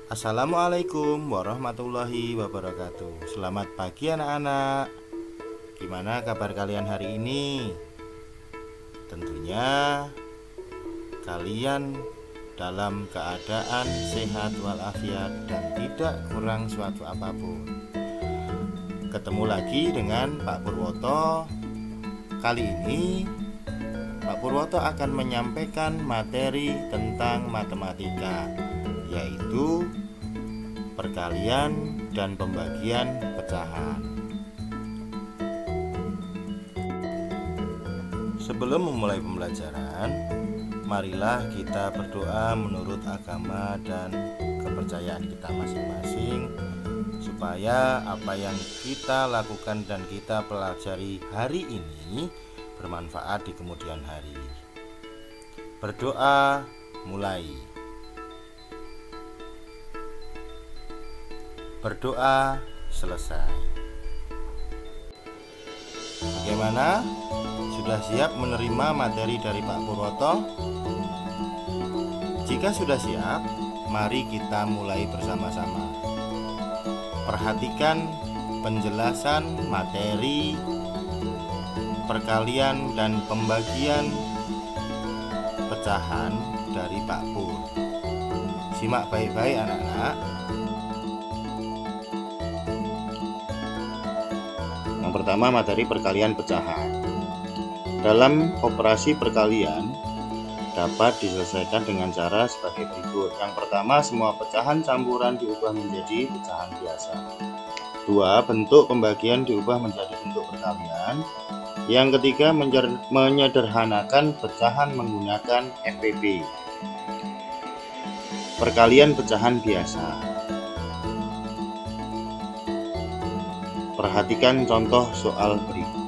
Assalamualaikum warahmatullahi wabarakatuh. Selamat pagi anak-anak. Gimana kabar kalian hari ini? Tentunya kalian dalam keadaan sehat walafiat dan tidak kurang suatu apapun. Ketemu lagi dengan Pak Purwoto. Kali ini Pak Purwoto akan menyampaikan materi tentang matematika, yaitu perkalian dan pembagian pecahan. Sebelum memulai pembelajaran, marilah kita berdoa menurut agama dan kepercayaan kita masing-masing, supaya apa yang kita lakukan dan kita pelajari hari ini bermanfaat di kemudian hari. Berdoa mulai. Berdoa selesai. Bagaimana? Sudah siap menerima materi dari Pak Purwoto? Jika sudah siap, mari kita mulai bersama-sama. Perhatikan penjelasan materi perkalian dan pembagian pecahan dari Pak Pur. Simak baik-baik anak-anak. Yang pertama, materi perkalian pecahan. Dalam operasi perkalian dapat diselesaikan dengan cara sebagai berikut. Yang pertama, semua pecahan campuran diubah menjadi pecahan biasa. Dua, bentuk pembagian diubah menjadi bentuk perkalian. Yang ketiga, menyederhanakan pecahan menggunakan FPB. Perkalian pecahan biasa. Perhatikan contoh soal berikut.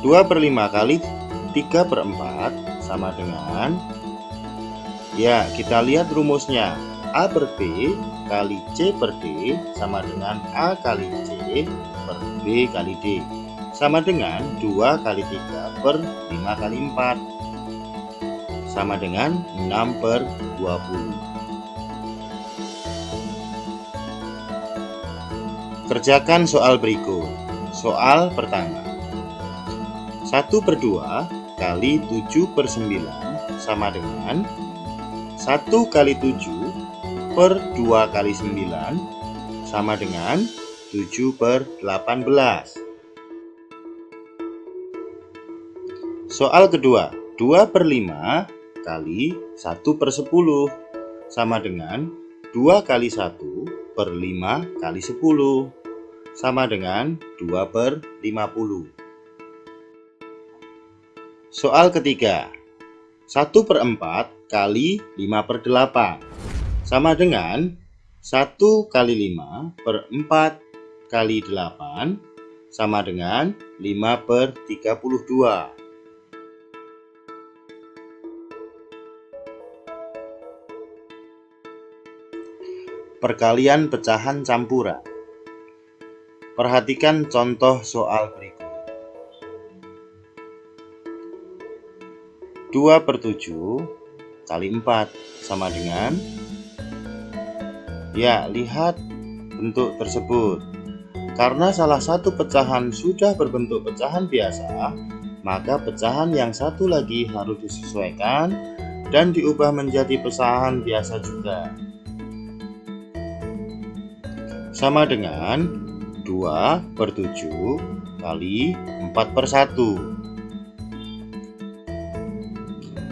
2/5 kali 3/4 sama dengan, ya, kita lihat rumusnya. A per B kali C per D sama dengan A kali C per B kali D, sama dengan 2 kali 3 per 5 kali 4, sama dengan 6 per 20. Kerjakan soal berikut. Soal pertama, 1/2 kali 7/9 sama dengan 1 kali 7 per 2 kali 9 sama dengan 7/18. Soal kedua, 2/5 kali 1/10 sama dengan 2 kali 1 per 5 kali 10 sama dengan 2/50. Soal ketiga, 1/4 kali 5/8 sama dengan 1 kali 5 per 4 kali 8 sama dengan 5/32. Perkalian pecahan campuran. Perhatikan contoh soal berikut. 2/7 kali 4 sama dengan, ya, lihat bentuk tersebut. Karena salah satu pecahan sudah berbentuk pecahan biasa, maka pecahan yang satu lagi harus disesuaikan dan diubah menjadi pecahan biasa juga. Sama dengan 2/7 kali 4/1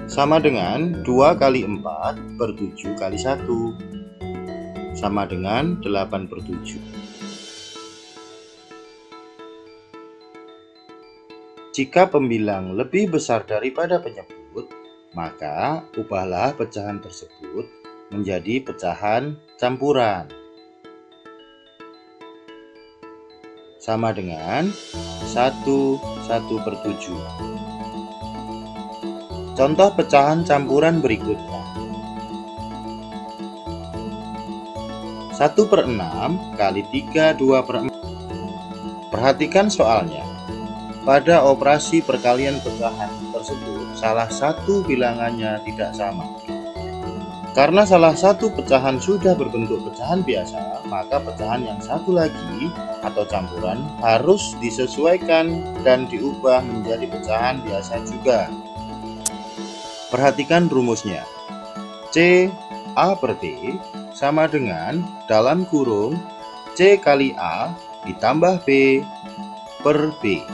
sama dengan 2 kali 4 per 7 kali 1 sama dengan 8/7. Jika pembilang lebih besar daripada penyebut, maka ubahlah pecahan tersebut menjadi pecahan campuran. Sama dengan 1/7. Contoh pecahan campuran berikutnya. 1/6 kali 3/2/4. Perhatikan soalnya. Pada operasi perkalian pecahan tersebut, salah satu bilangannya tidak sama. Karena salah satu pecahan sudah berbentuk pecahan biasa, maka pecahan yang satu lagi atau campuran harus disesuaikan dan diubah menjadi pecahan biasa juga. Perhatikan rumusnya. C A per B sama dengan dalam kurung C kali A ditambah B per B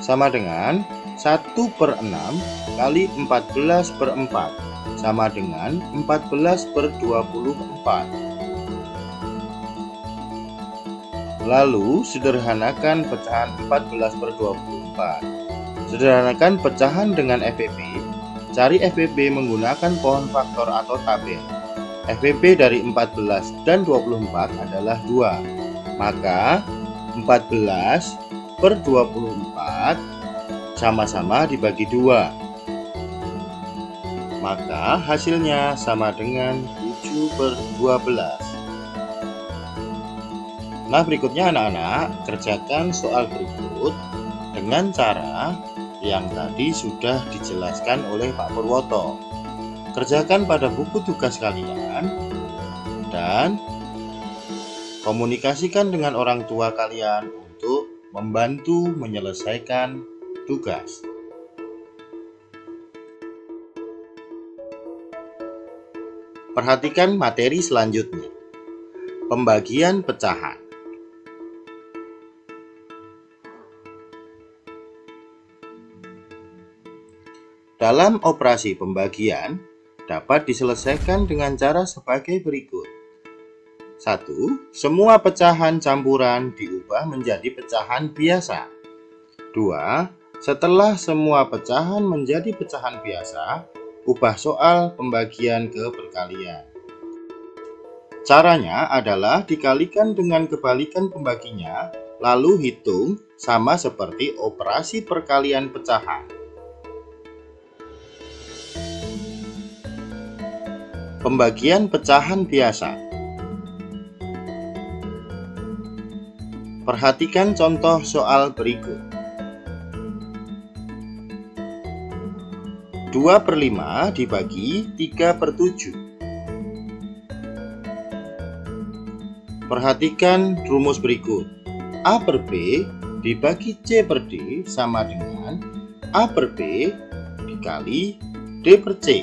sama dengan 1/6 kali 14/4 sama dengan 14/24. Lalu sederhanakan pecahan 14/24. Sederhanakan pecahan dengan FVB. Cari FVB menggunakan pohon faktor atau tabel. FVB dari 14 dan 24 adalah 2. Maka 14/24 sama-sama dibagi 2. Maka hasilnya sama dengan 7/12. Nah, berikutnya anak-anak kerjakan soal berikut dengan cara yang tadi sudah dijelaskan oleh Pak Purwoto. Kerjakan pada buku tugas kalian dan komunikasikan dengan orang tua kalian untuk membantu menyelesaikan tugas. Perhatikan materi selanjutnya. Pembagian pecahan. Dalam operasi pembagian dapat diselesaikan dengan cara sebagai berikut. 1. Semua pecahan campuran diubah menjadi pecahan biasa. 2. Setelah semua pecahan menjadi pecahan biasa, ubah soal pembagian ke perkalian. Caranya adalah dikalikan dengan kebalikan pembaginya, lalu hitung sama seperti operasi perkalian pecahan. Pembagian pecahan biasa. Perhatikan contoh soal berikut. 2/5 dibagi 3/7. Perhatikan rumus berikut. A per B dibagi C per D sama dengan A per B dikali D per C.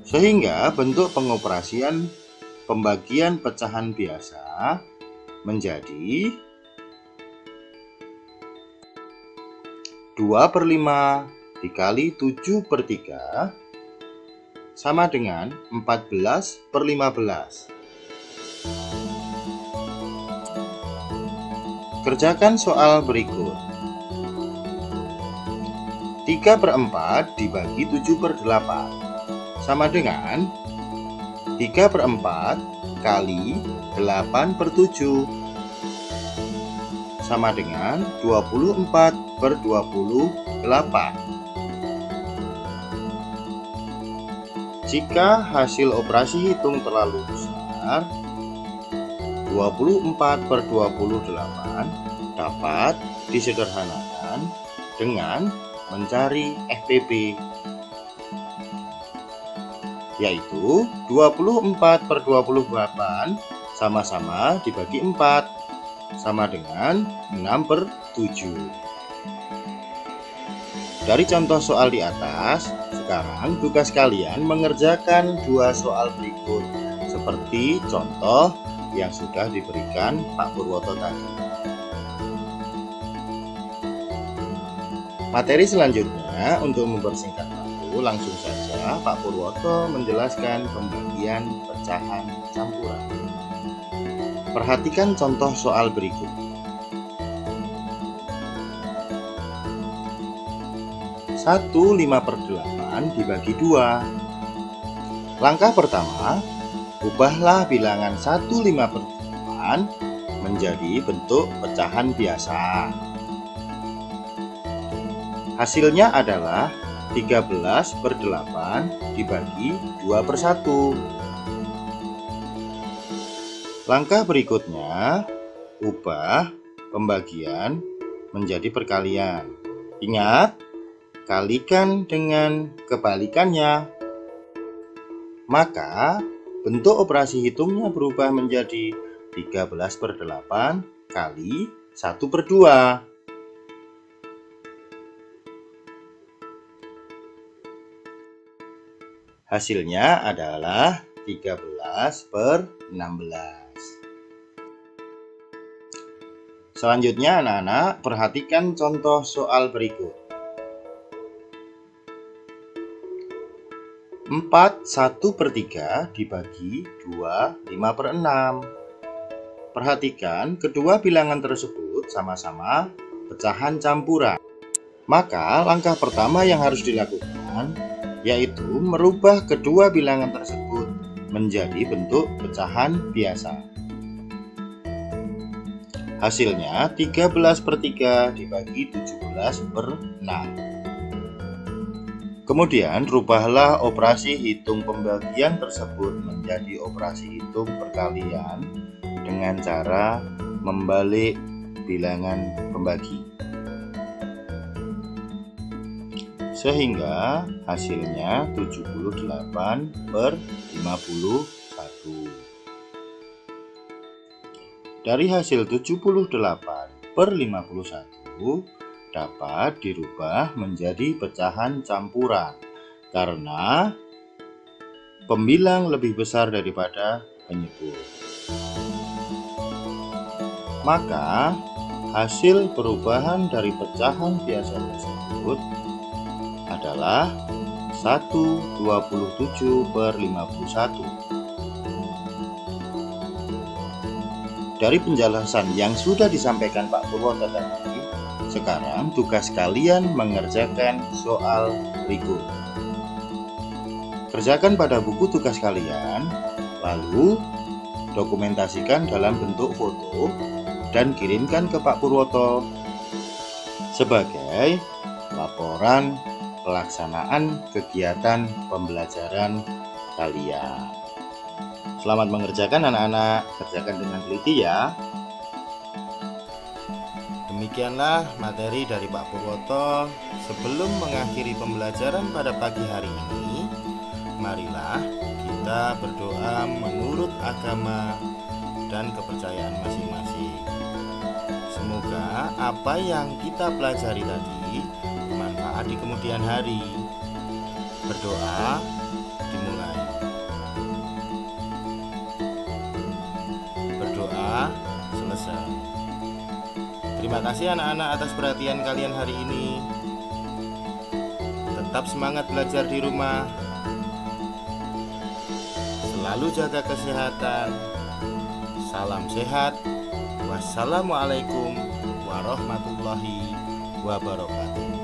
Sehingga bentuk pengoperasian pembagian pecahan biasa menjadi 2/5 dikali 7/3 sama dengan 14/15. Kerjakan soal berikut. 3/4 dibagi 7/8 sama dengan 3/4 kali 8/7 sama dengan 24/28. Jika hasil operasi hitung terlalu besar, 24/28 dapat disederhanakan dengan mencari FVB, yaitu 24/28 sama-sama dibagi 4 sama dengan 6/7. Dari contoh soal di atas, sekarang tugas kalian mengerjakan 2 soal berikut seperti contoh yang sudah diberikan Pak Purwoto tadi. Materi selanjutnya, untuk mempersingkat waktu, langsung saja Pak Purwoto menjelaskan pembagian pecahan campuran. Perhatikan contoh soal berikut. 1/5/8 dibagi 2. Langkah pertama, ubahlah bilangan 1/5/8 menjadi bentuk pecahan biasa. Hasilnya adalah 13/8 dibagi 2/1. Langkah berikutnya, ubah pembagian menjadi perkalian. Ingat, kalikan dengan kebalikannya. Maka bentuk operasi hitungnya berubah menjadi 13/8 kali 1/2. Hasilnya adalah 13/16. Selanjutnya anak-anak perhatikan contoh soal berikut. 1/3 dibagi 5/6. Perhatikan kedua bilangan tersebut sama-sama pecahan campuran. Maka langkah pertama yang harus dilakukan yaitu merubah kedua bilangan tersebut menjadi bentuk pecahan biasa. Hasilnya 13/3 dibagi 17/6. Kemudian rubahlah operasi hitung pembagian tersebut menjadi operasi hitung perkalian dengan cara membalik bilangan pembagi. Sehingga hasilnya 78/51. Dari hasil 78/51 dapat dirubah menjadi pecahan campuran karena pembilang lebih besar daripada penyebut. Maka hasil perubahan dari pecahan biasa tersebut adalah 1/27/51. Dari penjelasan yang sudah disampaikan Pak Purwoto tadi, sekarang tugas kalian mengerjakan soal berikut. Kerjakan pada buku tugas kalian, lalu dokumentasikan dalam bentuk foto dan kirimkan ke Pak Purwoto sebagai laporan pelaksanaan kegiatan pembelajaran kalian. Selamat mengerjakan anak-anak, kerjakan dengan teliti ya. Demikianlah materi dari Pak Purwoto. Sebelum mengakhiri pembelajaran pada pagi hari ini, marilah kita berdoa menurut agama dan kepercayaan masing-masing. Semoga apa yang kita pelajari tadi bermanfaat di kemudian hari. Berdoa dimulai. Berdoa selesai. Terima kasih anak-anak atas perhatian kalian hari ini. Tetap semangat belajar di rumah. Selalu jaga kesehatan. Salam sehat. Wassalamualaikum warahmatullahi wabarakatuh.